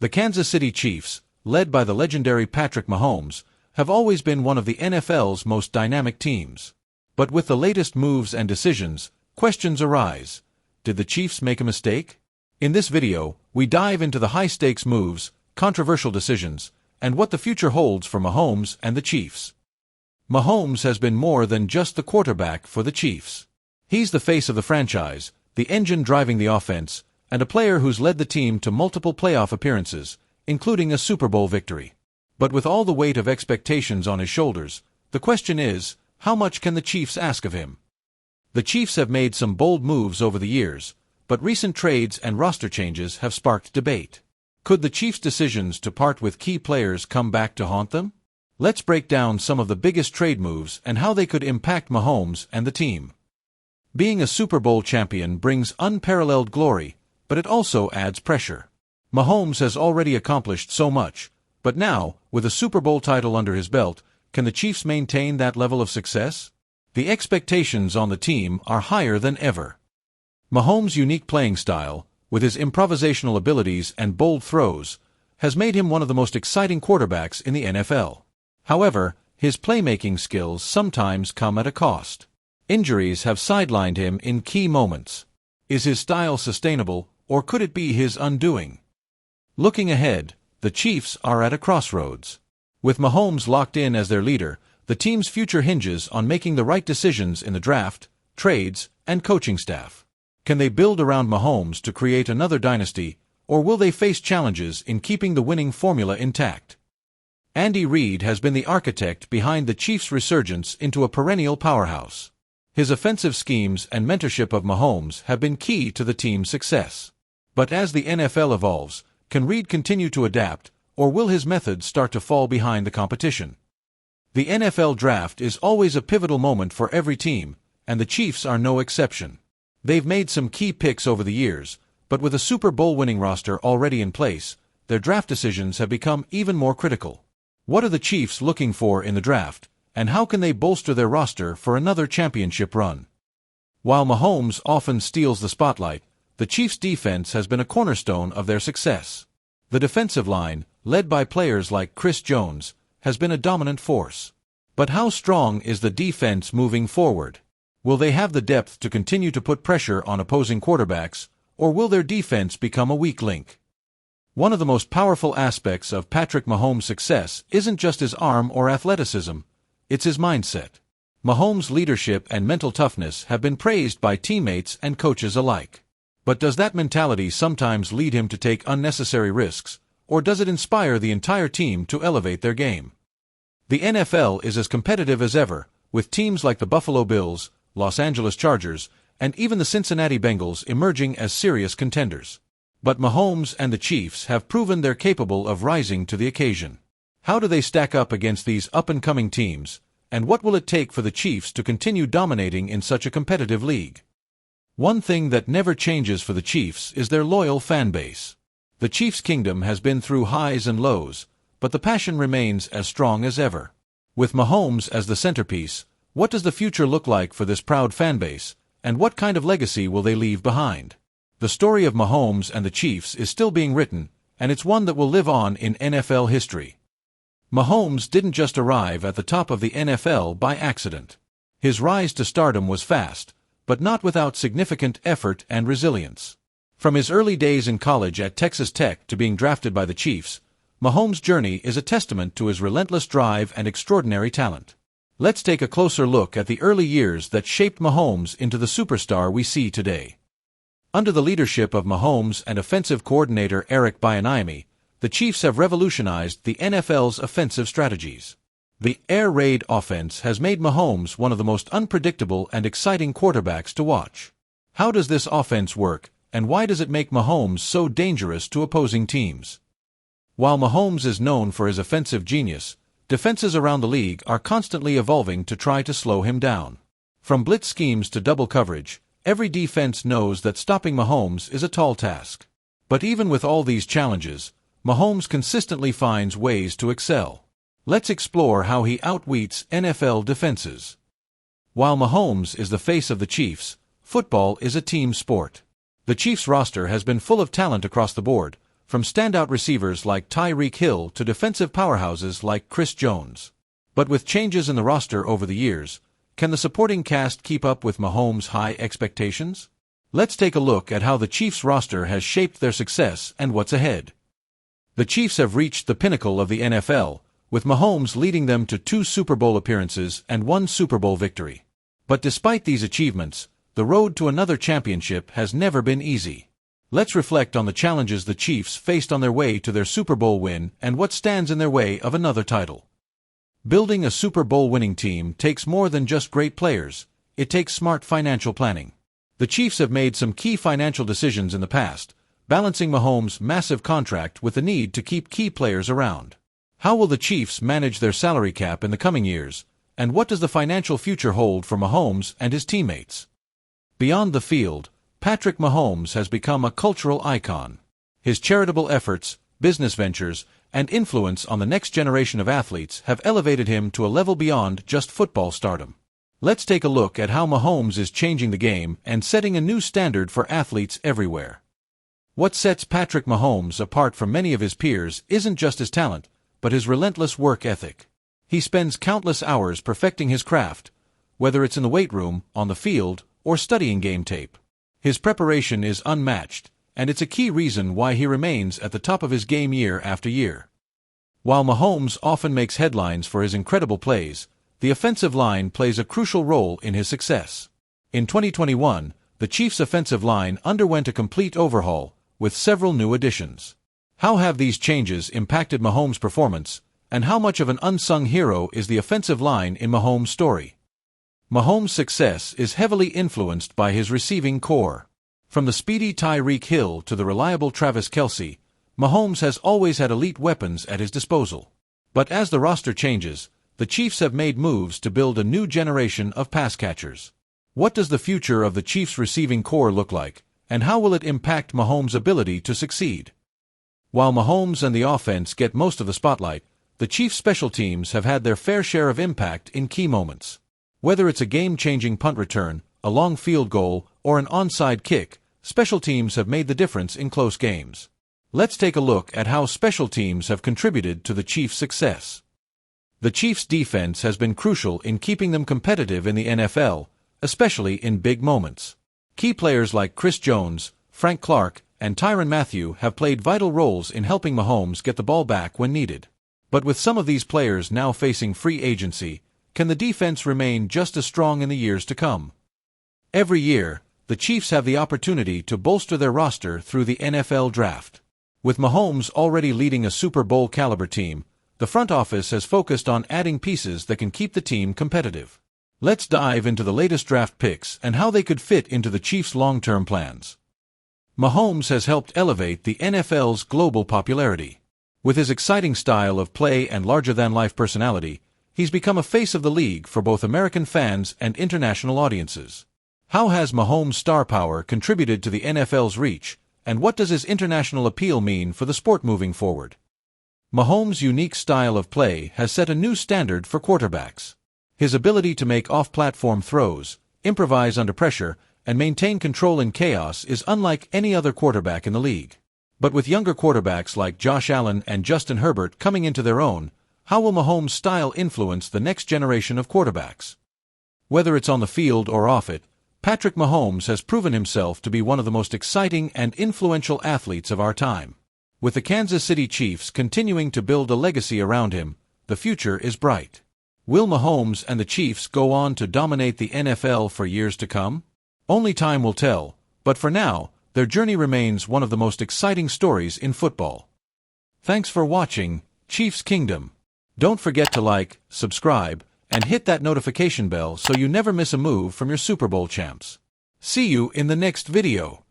The Kansas City Chiefs, led by the legendary Patrick Mahomes, have always been one of the NFL's most dynamic teams. But with the latest moves and decisions, questions arise. Did the Chiefs make a mistake? In this video, we dive into the high-stakes moves, controversial decisions, and what the future holds for Mahomes and the Chiefs. Mahomes has been more than just the quarterback for the Chiefs. He's the face of the franchise, the engine driving the offense, and a player who's led the team to multiple playoff appearances, including a Super Bowl victory. But with all the weight of expectations on his shoulders, the question is, how much can the Chiefs ask of him? The Chiefs have made some bold moves over the years, but recent trades and roster changes have sparked debate. Could the Chiefs' decisions to part with key players come back to haunt them? Let's break down some of the biggest trade moves and how they could impact Mahomes and the team. Being a Super Bowl champion brings unparalleled glory, but it also adds pressure. Mahomes has already accomplished so much, but now, with a Super Bowl title under his belt, can the Chiefs maintain that level of success? The expectations on the team are higher than ever. Mahomes' unique playing style, with his improvisational abilities and bold throws, has made him one of the most exciting quarterbacks in the NFL. However, his playmaking skills sometimes come at a cost. Injuries have sidelined him in key moments. Is his style sustainable, or could it be his undoing? Looking ahead, the Chiefs are at a crossroads. With Mahomes locked in as their leader, the team's future hinges on making the right decisions in the draft, trades, and coaching staff. Can they build around Mahomes to create another dynasty, or will they face challenges in keeping the winning formula intact? Andy Reid has been the architect behind the Chiefs' resurgence into a perennial powerhouse. His offensive schemes and mentorship of Mahomes have been key to the team's success. But as the NFL evolves, can Reid continue to adapt, or will his methods start to fall behind the competition? The NFL draft is always a pivotal moment for every team, and the Chiefs are no exception. They've made some key picks over the years, but with a Super Bowl winning roster already in place, their draft decisions have become even more critical. What are the Chiefs looking for in the draft, and how can they bolster their roster for another championship run? While Mahomes often steals the spotlight, the Chiefs' defense has been a cornerstone of their success. The defensive line, led by players like Chris Jones, has been a dominant force. But how strong is the defense moving forward? Will they have the depth to continue to put pressure on opposing quarterbacks, or will their defense become a weak link? One of the most powerful aspects of Patrick Mahomes' success isn't just his arm or athleticism, it's his mindset. Mahomes' leadership and mental toughness have been praised by teammates and coaches alike. But does that mentality sometimes lead him to take unnecessary risks, or does it inspire the entire team to elevate their game? The NFL is as competitive as ever, with teams like the Buffalo Bills, Los Angeles Chargers, and even the Cincinnati Bengals emerging as serious contenders. But Mahomes and the Chiefs have proven they're capable of rising to the occasion. How do they stack up against these up-and-coming teams, and what will it take for the Chiefs to continue dominating in such a competitive league? One thing that never changes for the Chiefs is their loyal fan base. The Chiefs' kingdom has been through highs and lows, but the passion remains as strong as ever. With Mahomes as the centerpiece, what does the future look like for this proud fan base, and what kind of legacy will they leave behind? The story of Mahomes and the Chiefs is still being written, and it's one that will live on in NFL history. Mahomes didn't just arrive at the top of the NFL by accident. His rise to stardom was fast, but not without significant effort and resilience. From his early days in college at Texas Tech to being drafted by the Chiefs, Mahomes' journey is a testament to his relentless drive and extraordinary talent. Let's take a closer look at the early years that shaped Mahomes into the superstar we see today. Under the leadership of Mahomes and offensive coordinator Eric Bieniemy, the Chiefs have revolutionized the NFL's offensive strategies. The air raid offense has made Mahomes one of the most unpredictable and exciting quarterbacks to watch. How does this offense work, and why does it make Mahomes so dangerous to opposing teams? While Mahomes is known for his offensive genius, defenses around the league are constantly evolving to try to slow him down. From blitz schemes to double coverage, every defense knows that stopping Mahomes is a tall task. But even with all these challenges, Mahomes consistently finds ways to excel. Let's explore how he outwits NFL defenses. While Mahomes is the face of the Chiefs, football is a team sport. The Chiefs' roster has been full of talent across the board, from standout receivers like Tyreek Hill to defensive powerhouses like Chris Jones. But with changes in the roster over the years, can the supporting cast keep up with Mahomes' high expectations? Let's take a look at how the Chiefs' roster has shaped their success and what's ahead. The Chiefs have reached the pinnacle of the NFL, with Mahomes leading them to 2 Super Bowl appearances and 1 Super Bowl victory. But despite these achievements, the road to another championship has never been easy. Let's reflect on the challenges the Chiefs faced on their way to their Super Bowl win and what stands in their way of another title. Building a Super Bowl winning team takes more than just great players, it takes smart financial planning. The Chiefs have made some key financial decisions in the past, balancing Mahomes' massive contract with the need to keep key players around. How will the Chiefs manage their salary cap in the coming years, and what does the financial future hold for Mahomes and his teammates? Beyond the field, Patrick Mahomes has become a cultural icon. His charitable efforts, business ventures, and influence on the next generation of athletes have elevated him to a level beyond just football stardom. Let's take a look at how Mahomes is changing the game and setting a new standard for athletes everywhere. What sets Patrick Mahomes apart from many of his peers isn't just his talent, but his relentless work ethic. He spends countless hours perfecting his craft, whether it's in the weight room, on the field, or studying game tape. His preparation is unmatched, and it's a key reason why he remains at the top of his game year after year. While Mahomes often makes headlines for his incredible plays, the offensive line plays a crucial role in his success. In 2021, the Chiefs' offensive line underwent a complete overhaul, with several new additions. How have these changes impacted Mahomes' performance, and how much of an unsung hero is the offensive line in Mahomes' story? Mahomes' success is heavily influenced by his receiving core. From the speedy Tyreek Hill to the reliable Travis Kelce, Mahomes has always had elite weapons at his disposal. But as the roster changes, the Chiefs have made moves to build a new generation of pass catchers. What does the future of the Chiefs' receiving core look like, and how will it impact Mahomes' ability to succeed? While Mahomes and the offense get most of the spotlight, the Chiefs' special teams have had their fair share of impact in key moments. Whether it's a game-changing punt return, a long field goal, or an onside kick, special teams have made the difference in close games. Let's take a look at how special teams have contributed to the Chiefs' success. The Chiefs' defense has been crucial in keeping them competitive in the NFL, especially in big moments. Key players like Chris Jones, Frank Clark, and Tyrann Mathieu have played vital roles in helping Mahomes get the ball back when needed. But with some of these players now facing free agency, can the defense remain just as strong in the years to come? Every year, the Chiefs have the opportunity to bolster their roster through the NFL Draft. With Mahomes already leading a Super Bowl caliber team, the front office has focused on adding pieces that can keep the team competitive. Let's dive into the latest draft picks and how they could fit into the Chiefs' long-term plans. Mahomes has helped elevate the NFL's global popularity. With his exciting style of play and larger-than-life personality, he's become a face of the league for both American fans and international audiences. How has Mahomes' star power contributed to the NFL's reach, and what does his international appeal mean for the sport moving forward? Mahomes' unique style of play has set a new standard for quarterbacks. His ability to make off-platform throws, improvise under pressure, and maintain control in chaos is unlike any other quarterback in the league. But with younger quarterbacks like Josh Allen and Justin Herbert coming into their own, how will Mahomes' style influence the next generation of quarterbacks? Whether it's on the field or off it, Patrick Mahomes has proven himself to be one of the most exciting and influential athletes of our time. With the Kansas City Chiefs continuing to build a legacy around him, the future is bright. Will Mahomes and the Chiefs go on to dominate the NFL for years to come? Only time will tell, but for now, their journey remains one of the most exciting stories in football. Thanks for watching, Chiefs Kingdom. Don't forget to like, subscribe, and hit that notification bell so you never miss a move from your Super Bowl champs. See you in the next video.